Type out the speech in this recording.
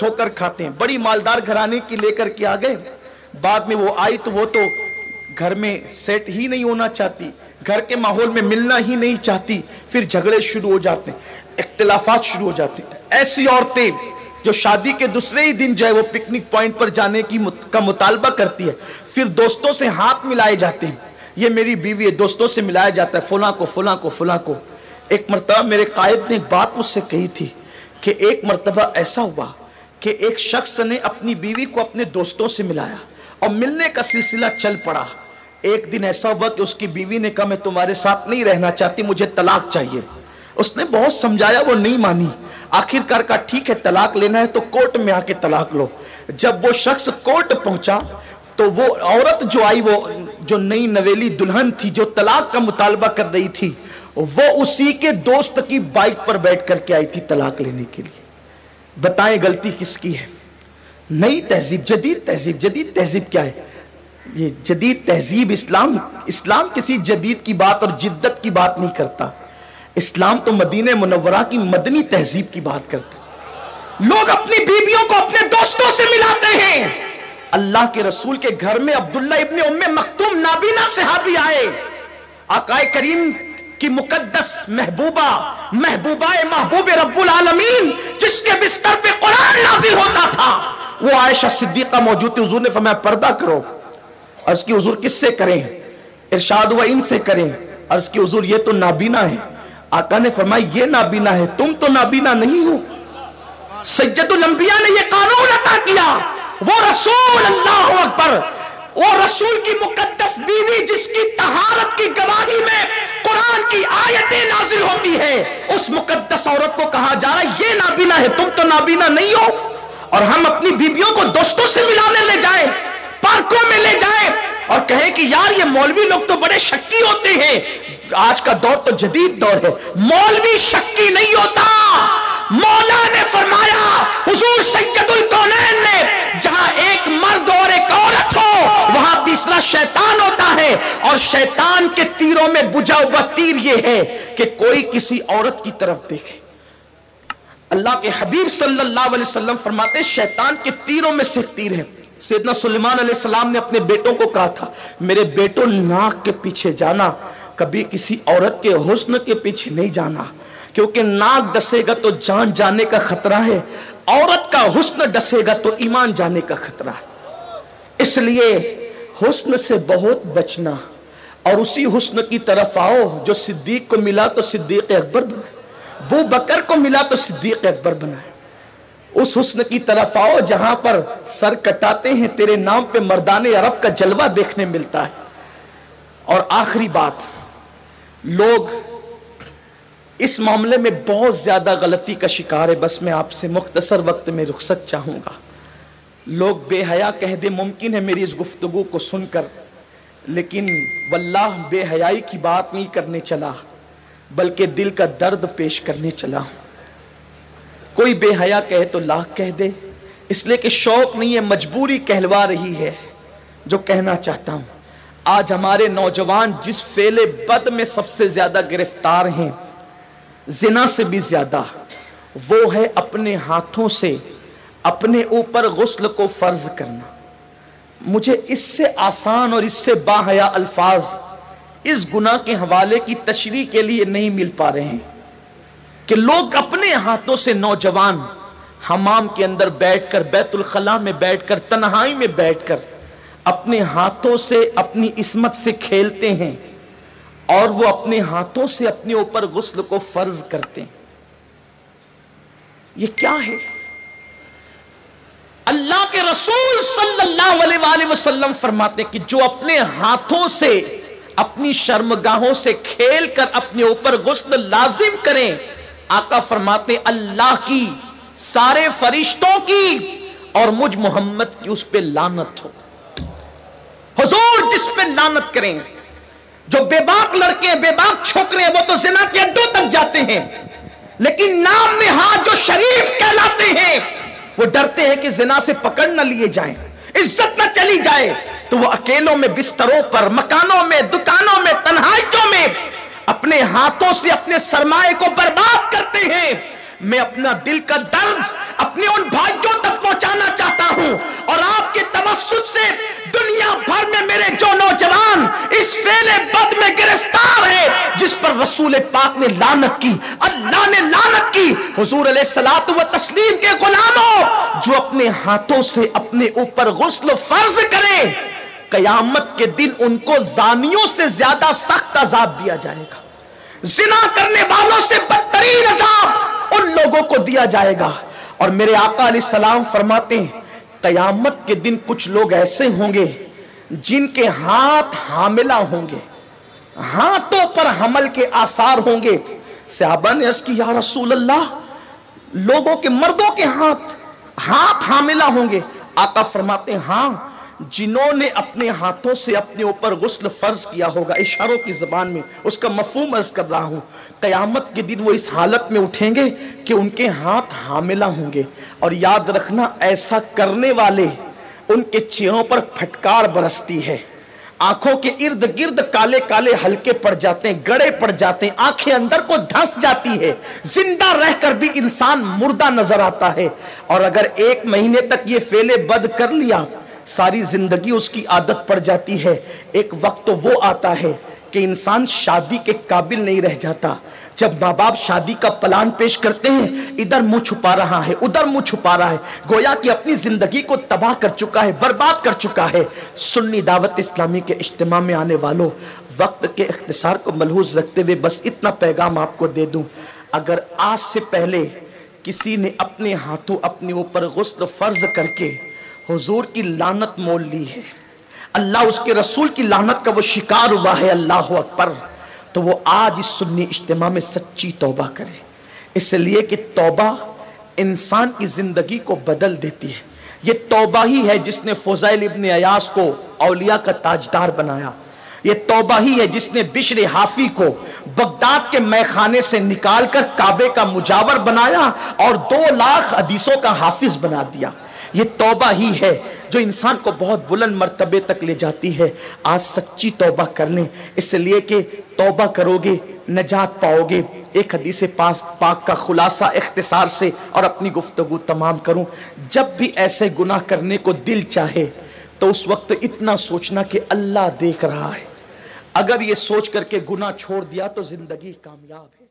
ठोकर खाते हैं। बड़ी मालदार घराने की लेकर के आ गए, बाद में वो आई तो वो तो घर में सेट ही नहीं होना चाहती, घर के माहौल में मिलना ही नहीं चाहती, फिर झगड़े शुरू हो जाते हैं, इख्तिलाफात शुरू हो जाते हैं। ऐसी औरतें जो शादी के दूसरे ही दिन जो है वो पिकनिक पॉइंट पर जाने का मुतालबा करती है, फिर दोस्तों से हाथ मिलाए जाते हैं, ये मेरी बीवी है, दोस्तों से मिलाया जाता है, फलां को फलां को फलां को। एक मरतबा मेरे कायद ने एक बात मुझसे कही थी कि एक मरतबा ऐसा हुआ कि एक शख्स ने अपनी बीवी को अपने दोस्तों से मिलाया और मिलने का सिलसिला चल पड़ा। एक दिन ऐसा हुआ कि उसकी बीवी ने कहा मैं तुम्हारे साथ नहीं रहना चाहती, मुझे तलाक चाहिए। उसने बहुत समझाया, वो नहीं मानी। आखिरकार कहा ठीक है तलाक लेना है तो कोर्ट में आके तलाक लो। जब वो शख्स कोर्ट पहुंचा तो वो औरत जो आई, वो जो नई नवेली दुल्हन थी जो तलाक का मुतालबा कर रही थी, वो उसी के दोस्त की बाइक पर बैठ करके आई थी तलाक लेने के लिए। बताएं गलती किसकी है? नई तहजीब, जदीद तहजीब। जदीद तहजीब क्या है? ये जदीद तहजीब इस्लाम किसी जदीद की बात और जिद्दत की बात नहीं करता। इस्लाम तो मदीने मुनव्वरा की मदनी तहजीब की बात करता। लोग अपनी बीवियों को अपने दोस्तों से मिलाते हैं। अल्लाह के रसूल के घर में अब्दुल्ला इब्ने उम्मे मक्तूम नाबीना सहाबी आए, आकाए करीम की मुकद्दस महबूब रब्बुल आलमीन जिसके बिस्तर पे कुरान नाजिल होता था, वो आयशा सिद्दीका मौजूद थी। हुजूर ने फरमाया पर्दा करो। अर्ज की हुजूर किससे करें? इरशाद हुआ इनसे करें। अर्ज की हुजूर ये तो नाबीना है। आका ने फरमाया ये नाबीना है, तुम तो नाबीना नहीं हो। सय्यदुल अंबिया ने ये कानून अता किया, वो रसूल, अल्लाहु अकबर, वो रसूल की मुकद्दस बीवी जिसकी तहारत की गवाही में कुरान की आयतें नाजिल होती है, उस मुकद्दस औरत को कहा जा रहा है ये नाबीना है, तुम तो नाबीना नहीं हो। और हम अपनी बीवियों को दोस्तों से मिलाने ले जाएं, पार्कों में ले जाएं और कहें कि यार ये मौलवी लोग तो बड़े शक्की होते हैं। आज का दौर तो जदीद दौर है, मौलवी शक्की नहीं होता। मौला ने फरमाया, हुजूर सैयदुल कौनैन ने, जहां एक मर्द और एक औरत हो वहां तीसरा शैतान होता है, और शैतान के तीरों में बुझा हुआ तीर यह है कि कोई किसी औरत की तरफ देखे। अल्लाह के हबीब सल्लल्लाहु अलैहि वसल्लम फरमाते शैतान के तीरों में से एक तीर है। सैयदना सुलेमान अलैहिस्सलाम ने अपने बेटों को कहा था, मेरे बेटों नाक के पीछे जाना, कभी किसी औरत के हुस्न के पीछे नहीं जाना, क्योंकि नाक डसेगा तो जान जाने का खतरा है, औरत का हुस्न डसेगा तो ईमान जाने का खतरा है। इसलिए हुस्न से बहुत बचना, और उसी हुस्न की तरफ आओ जो सिद्दीक को मिला तो सिद्दीक अकबर बनाए, अबू बकर को मिला तो सिद्दीक अकबर बनाए। उस हुस्न की तरफ आओ जहां पर सर कटाते हैं तेरे नाम पे मर्दाने अरब का जलवा देखने मिलता है। और आखिरी बात, लोग इस मामले में बहुत ज्यादा गलती का शिकार है। बस मैं आपसे मुख्तसर वक्त में रुखसत चाहूंगा। लोग बेहया कह दे, मुमकिन है मेरी इस गुफ्तगू को सुनकर, लेकिन वल्लाह बेहयाई की बात नहीं करने चला, बल्कि दिल का दर्द पेश करने चला। कोई बेहया कहे तो लाख कह दे, इसलिए कि शौक नहीं है, मजबूरी कहलवा रही है जो कहना चाहता हूं। आज हमारे नौजवान जिस फेले बद में सबसे ज्यादा गिरफ्तार हैं, जिना से भी ज्यादा, वो है अपने हाथों से अपने ऊपर गुस्ल को फर्ज करना। मुझे इससे आसान और इससे बाहया अल्फाज इस गुनाह के हवाले की तशरीह के लिए नहीं मिल पा रहे हैं कि लोग अपने हाथों से, नौजवान हमाम के अंदर बैठकर, बैतुल खला में बैठकर, तन्हाई में बैठकर अपने हाथों से अपनी इस्मत से खेलते हैं और वो अपने हाथों से अपने ऊपर गुस्ल को फर्ज करते हैं। ये क्या है? अल्लाह के रसूल सल्लल्लाहु अलैहि वसल्लम फरमाते कि जो अपने हाथों से अपनी शर्मगाहों से खेल कर अपने ऊपर गुस्ल लाजिम करें, आका फरमाते अल्लाह की, सारे फरिश्तों की और मुझ मोहम्मद की उस पे लानत हो। हुजूर जिस पे लानत करें, जो बेबाक लड़के, बेबाक छोकरे, वो तो जिना के अड्डों तक जाते हैं, लेकिन नाम में हाथ जो शरीफ कहलाते हैं, वो डरते हैं कि जिना से पकड़ न लिए जाएं, इज्जत न चली जाए, तो वो अकेलों में, बिस्तरों पर, मकानों में, दुकानों में, तन्हाइयों में अपने हाथों से अपने सरमाए को बर्बाद करते हैं। मैं अपना दिल का दर्द अपने उन भाइयों तक रसूल पाक ने लानत की, अल्लाह ने लानत की। हुजूर अलैहिस्सलातु व तस्लीम के गुलामों, जो अपने हाथों से अपने ऊपर गुस्ल फर्ज करें, कयामत के दिन उनको जानियों से ज्यादा सख्त अजाब दिया जाएगा। जिना करने वालों से बदतरीन अजाब उन लोगों को दिया जाएगा। और मेरे आका अलैहिस्सलाम फरमाते हैं, कयामत के दिन कुछ लोग ऐसे होंगे जिनके हाथ हामिला होंगे, हाथों पर हमल के आसार होंगे। सहाबा ने अर्ज़ की, या रसूल अल्लाह, लोगों के, मर्दों के हाथ हामिला होंगे? आका फरमाते हैं, हाँ, जिन्होंने अपने हाथों से अपने ऊपर गुस्ल फर्ज किया होगा। इशारों की ज़बान में उसका मफहूम अर्ज कर रहा हूं। क़यामत के दिन वो इस हालत में उठेंगे कि उनके हाथ हामिला होंगे। और याद रखना, ऐसा करने वाले, उनके चेहरों पर फटकार बरसती है, आंखों के इर्द गिर्द काले काले हल्के पड़ जाते हैं, गड़े पड़ जाते हैं, आंखें अंदर को धंस जाती है, जिंदा रहकर भी इंसान मुर्दा नजर आता है। और अगर 1 महीने तक ये फेले बद कर लिया, सारी जिंदगी उसकी आदत पड़ जाती है। एक वक्त तो वो आता है कि इंसान शादी के काबिल नहीं रह जाता। जब माँ बाप शादी का प्लान पेश करते हैं, इधर मुंह छुपा रहा है, उधर मुंह छुपा रहा है, गोया कि अपनी जिंदगी को तबाह कर चुका है, बर्बाद कर चुका है। सुन्नी दावत इस्लामी के इज्तिमा में आने वालों, वक्त के इख्तिसार को मलहूज रखते हुए बस इतना पैगाम आपको दे दूं, अगर आज से पहले किसी ने अपने हाथों अपने ऊपर गुस्ल फर्ज करके हुजूर की लानत मोल ली है, अल्लाह उसके रसूल की लानत का वो शिकार हुआ है, अल्लाह अकबर, तो वो आज इस सुन्नी इज्तिमा में सच्ची तौबा करे। इसलिए कि तौबा इंसान की जिंदगी को बदल देती है। ये तौबा ही है जिसने फुज़ैल इब्न अयास को औलिया का ताजदार बनाया। ये तौबा ही है जिसने बिश्र हाफी को बगदाद के मैखाने से निकालकर काबे का मुजावर बनाया और 2 लाख हदीसों का हाफिज बना दिया। ये तौबा ही है जो इंसान को बहुत बुलंद मर्तबे तक ले जाती है। आज सच्ची तौबा कर लें, इसलिए कि तौबा करोगे नजात पाओगे। एक हदीस पाक का खुलासा इख्तिसार से और अपनी गुफ्तगू तमाम करूं, जब भी ऐसे गुनाह करने को दिल चाहे तो उस वक्त इतना सोचना कि अल्लाह देख रहा है। अगर ये सोच करके गुनाह छोड़ दिया तो जिंदगी कामयाब है।